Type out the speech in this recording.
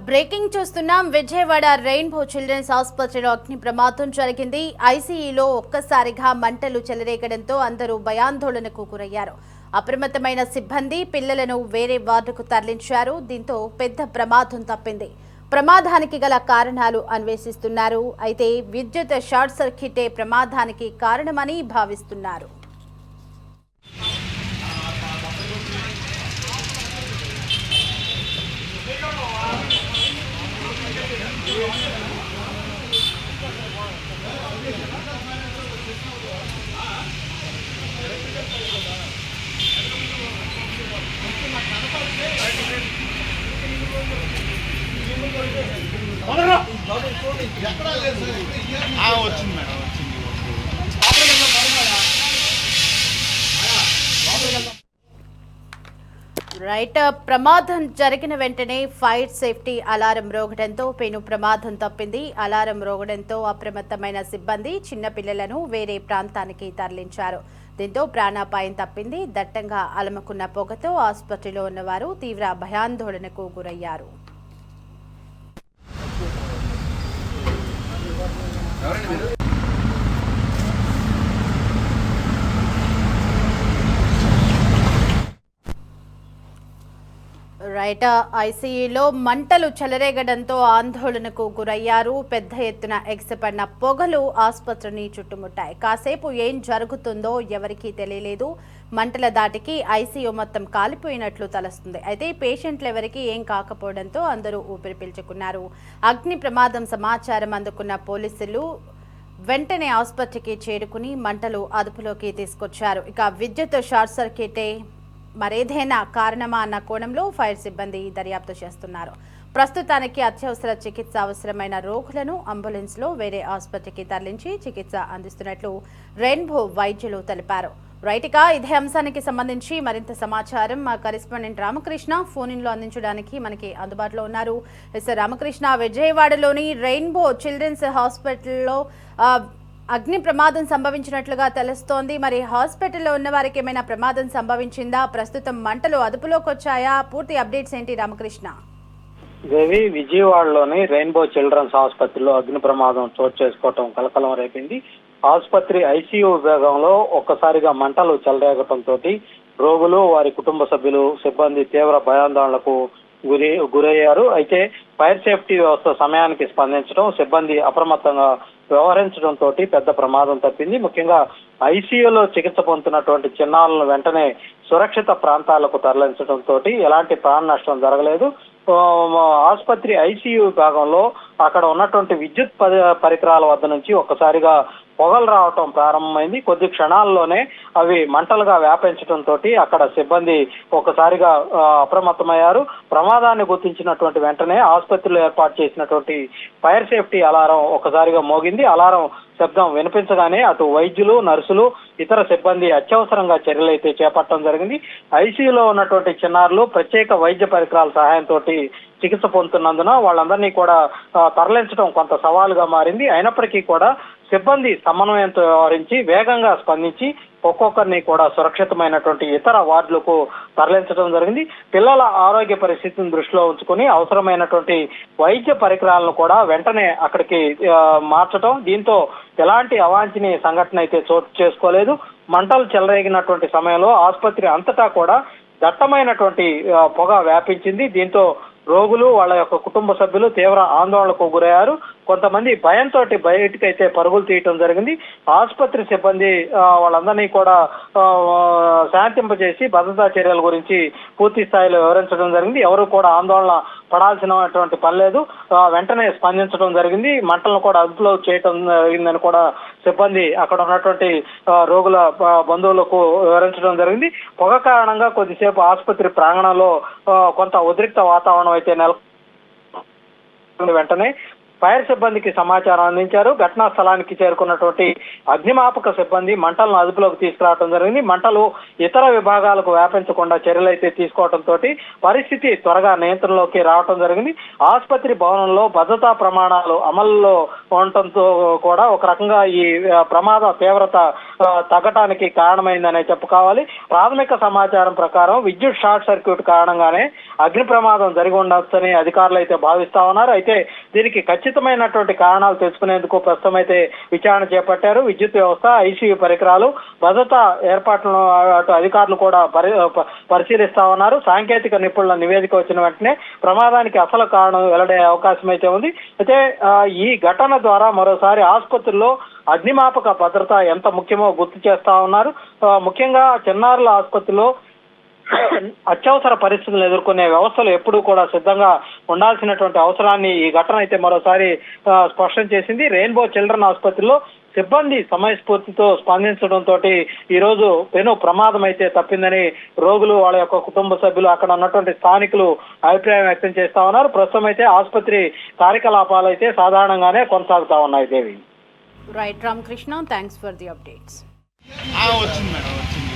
Breaking చూస్తున్నాం. Vijayawada rainbow children's ఆసుపత్రిలో అగ్ని ప్రమాదం జరిగింది. ఐసీయూలో ఒక్కసారిగా మంటలు చెలరేగడంతో అందరూ భయాందోళనకు గురయ్యారు. అప్రమత్తమైన సిబ్బంది పిల్లలను వేరే వార్డుకు తరలించారు. దీంతో పెద్ద ప్రమాదం తప్పింది. ప్రమాదానికి గల కారణాలు అన్వేషిస్తున్నారు. అయితే విద్యుత్ షార్ట్ సర్క్యూటే ప్రమాదానికి కారణమని భావిస్తున్నారు. వచ్చింది మేడం రైట్. ప్రమాదం జరిగిన వెంటనే ఫైర్ సేఫ్టీ అలారం రోగడంతో పెను ప్రమాదం తప్పింది. అలారం రోగడంతో అప్రమత్తమైన సిబ్బంది చిన్నపిల్లలను వేరే ప్రాంతానికి తరలించారు. దీంతో ప్రాణాపాయం తప్పింది. దట్టంగా అలముకున్న పొగతో ఆసుపత్రిలో ఉన్నవారు తీవ్ర భయాందోళనకు గురయ్యారు. రైట్. ఐసీయూలో మంటలు చెలరేగడంతో ఆందోళనకు గురయ్యారు. పెద్ద ఎత్తున ఎగసిపడిన పొగలు ఆసుపత్రిని చుట్టుముట్టాయి. కాసేపు ఏం జరుగుతుందో ఎవరికీ తెలియలేదు. మంటల దాటికి ఐసీయూ మొత్తం కాలిపోయినట్లు తెలుస్తుంది. అయితే పేషెంట్లు ఎవరికీ ఏం కాకపోవడంతో అందరూ ఊపిరి పీల్చుకున్నారు. అగ్ని ప్రమాదం సమాచారం అందుకున్న పోలీసులు వెంటనే ఆసుపత్రికి చేరుకుని మంటలు అదుపులోకి తీసుకొచ్చారు. ఇక విద్యుత్ షార్ట్ సర్క్యూటే మరేదైనా కారణమా అన్న కోణంలో ఫైర్ సిబ్బంది దర్యాప్తు చేస్తున్నారు. ప్రస్తుతానికి అత్యవసర చికిత్స అవసరమైన రోగులను అంబులెన్స్లో వేరే ఆసుపత్రికి తరలించి చికిత్స అందిస్తున్నట్లు రెయిన్బో వైద్యులు తెలిపారు. రైట్గా ఇదే అంశానికి సంబంధించి మరింత సమాచారం మా కరెస్పాండెంట్ రామకృష్ణ ఫోన్ ఇన్లో అందించడానికి మనకి అందుబాటులో ఉన్నారు. రామకృష్ణ, విజయవాడలోని రెయిన్బో చిల్డ్రన్స్ హాస్పిటల్లో అగ్ని ప్రమాదం సంభవించినట్లుగా తెలుస్తోంది. మరి హాస్పిటల్లో ఉన్న వారికి ఏమైనా ప్రమాదం సంభవించిందా? ప్రస్తుతం మంటలు అదుపులోకి వచ్చాయా? పూర్తి అప్డేట్స్ ఏంటి రామకృష్ణ? దేవి, విజయవాడలోని రెయిన్బో చిల్డ్రన్స్ ఆసుపత్రిలో అగ్ని ప్రమాదం చోటు చేసుకోవటం కలకలం రేపింది. ఆసుపత్రి ఐసీయూ విభాగంలో ఒక్కసారిగా మంటలు చెలరేగటంతో రోగులు, వారి కుటుంబ సభ్యులు, సిబ్బంది తీవ్ర భయాందోళనకు గురయ్యారు. అయితే ఫైర్ సేఫ్టీ వ్యవస్థ సమయానికి స్పందించడం, సిబ్బంది అప్రమత్తంగా వ్యవహరించడంతో పెద్ద ప్రమాదం తప్పింది. ముఖ్యంగా ఐసీయూలో చికిత్స పొందుతున్నటువంటి చిన్నారులను వెంటనే సురక్షిత ప్రాంతాలకు తరలించడంతో ఎలాంటి ప్రాణ నష్టం జరగలేదు. ఆసుపత్రి ఐసీయూ విభాగంలో అక్కడ ఉన్నటువంటి విద్యుత్ పరికరాల వద్ద నుంచి ఒక్కసారిగా పొగలు రావటం ప్రారంభమైంది. కొద్ది క్షణాల్లోనే అవి మంటలుగా వ్యాపించడంతో అక్కడ సిబ్బంది ఒక్కసారిగా అప్రమత్తమయ్యారు. ప్రమాదాన్ని గుర్తించినటువంటి వెంటనే ఆసుపత్రిలో ఏర్పాటు చేసినటువంటి ఫైర్ సేఫ్టీ అలారం ఒక్కసారిగా మోగింది. అలారం శబ్దం వినిపించగానే అటు వైద్యులు, నర్సులు, ఇతర సిబ్బంది అత్యవసరంగా చర్యలు అయితే చేపట్టడం జరిగింది. ఐసీయూలో ఉన్నటువంటి చిన్నారులు ప్రత్యేక వైద్య పరికరాల సహాయంతో చికిత్స పొందుతున్నందున వాళ్ళందరినీ కూడా తరలించడం కొంత సవాలుగా మారింది. అయినప్పటికీ కూడా సిబ్బంది సమన్వయంతో వ్యవహరించి వేగంగా స్పందించి ఒక్కొక్కరిని కూడా సురక్షితమైనటువంటి ఇతర వార్డులకు తరలించడం జరిగింది. పిల్లల ఆరోగ్య పరిస్థితిని దృష్టిలో ఉంచుకుని అవసరమైనటువంటి వైద్య పరికరాలను కూడా వెంటనే అక్కడికి మార్చడం, దీంతో ఎలాంటి అవాంఛనీయ సంఘటన అయితే చోటు చేసుకోలేదు. మంటలు చెలరేగినటువంటి సమయంలో ఆసుపత్రి అంతటా కూడా దట్టమైనటువంటి పొగ వ్యాపించింది. దీంతో రోగులు, వాళ్ళ యొక్క కుటుంబ సభ్యులు తీవ్ర ఆందోళనకు గురయ్యారు. కొంతమంది భయంతో బయటకైతే పరుగులు తీయటం జరిగింది. ఆసుపత్రి సిబ్బంది వాళ్ళందరినీ కూడా శాంతింపజేసి భద్రతా చర్యల గురించి పూర్తి స్థాయిలో వివరించడం జరిగింది. ఎవరు కూడా ఆందోళన పడాల్సినటువంటి పని లేదు. వెంటనే స్పందించడం జరిగింది. మంటలను కూడా అదుపులో చేయటం జరిగిందని కూడా సిబ్బంది అక్కడ ఉన్నటువంటి రోగుల బంధువులకు వివరించడం జరిగింది. పొగ కారణంగా కొద్దిసేపు ఆసుపత్రి ప్రాంగణంలో కొంత ఉద్రిక్త వాతావరణం అయితే నెలకొంది. వెంటనే ఫైర్ సిబ్బందికి సమాచారం అందించారు. ఘటనా స్థలానికి చేరుకున్నటువంటి అగ్నిమాపక సిబ్బంది మంటలను అదుపులోకి తీసుకురావడం జరిగింది. మంటలు ఇతర విభాగాలకు వ్యాపించకుండా చర్యలు అయితే తీసుకోవడంతో పరిస్థితి త్వరగా నియంత్రణలోకి రావడం జరిగింది. ఆసుపత్రి భవనంలో భద్రతా ప్రమాణాలు అమల్లో ఉండటంతో కూడా ఒక రకంగా ఈ ప్రమాద తీవ్రత తగ్గటానికి కారణమైందనే చెప్పుకోవాలి. ప్రాథమిక సమాచారం ప్రకారం విద్యుత్ షార్ట్ సర్క్యూట్ కారణంగానే అగ్ని ప్రమాదం జరిగి ఉండొచ్చని అధికారులు అయితే భావిస్తా ఉన్నారు. అయితే దీనికి ఖచ్చితమైనటువంటి కారణాలు తెలుసుకునేందుకు ప్రస్తుతం అయితే విచారణ చేపట్టారు. విద్యుత్ వ్యవస్థ, ఐసీయూ పరికరాలు, భద్రతా ఏర్పాట్లను అటు అధికారులు కూడా పరిశీలిస్తా ఉన్నారు. సాంకేతిక నిపుణుల నివేదిక వచ్చిన వెంటనే ప్రమాదానికి అసలు కారణం వెల్లడే అవకాశం అయితే ఉంది. అయితే ఈ ఘటన ద్వారా మరోసారి ఆసుపత్రుల్లో అగ్నిమాపక భద్రత ఎంత ముఖ్యమో గుర్తు చేస్తా ఉన్నారు. ముఖ్యంగా చిన్నారుల ఆసుపత్రిలో అత్యవసర పరిస్థితులను ఎదుర్కొనే వ్యవస్థలు ఎప్పుడూ కూడా సిద్ధంగా ఉండాల్సినటువంటి అవసరాన్ని ఈ ఘటన అయితే మరోసారి స్పష్టం చేసింది. రెయిన్బో చిల్డ్రన్ ఆసుపత్రిలో సిబ్బంది సమయస్ఫూర్తితో స్పందించడంతో ఈ రోజు పెను ప్రమాదం అయితే తప్పిందని రోగులు, వాళ్ళ యొక్క కుటుంబ సభ్యులు, అక్కడ ఉన్నటువంటి స్థానికులు అభిప్రాయం వ్యక్తం చేస్తా ఉన్నారు. ప్రస్తుతం అయితే ఆసుపత్రి కార్యకలాపాలు అయితే సాధారణంగానే కొనసాగుతా ఉన్నాయి. Devi. Right Ramakrishna, thanks for the updates. వచ్చింది మేడం, వచ్చింది.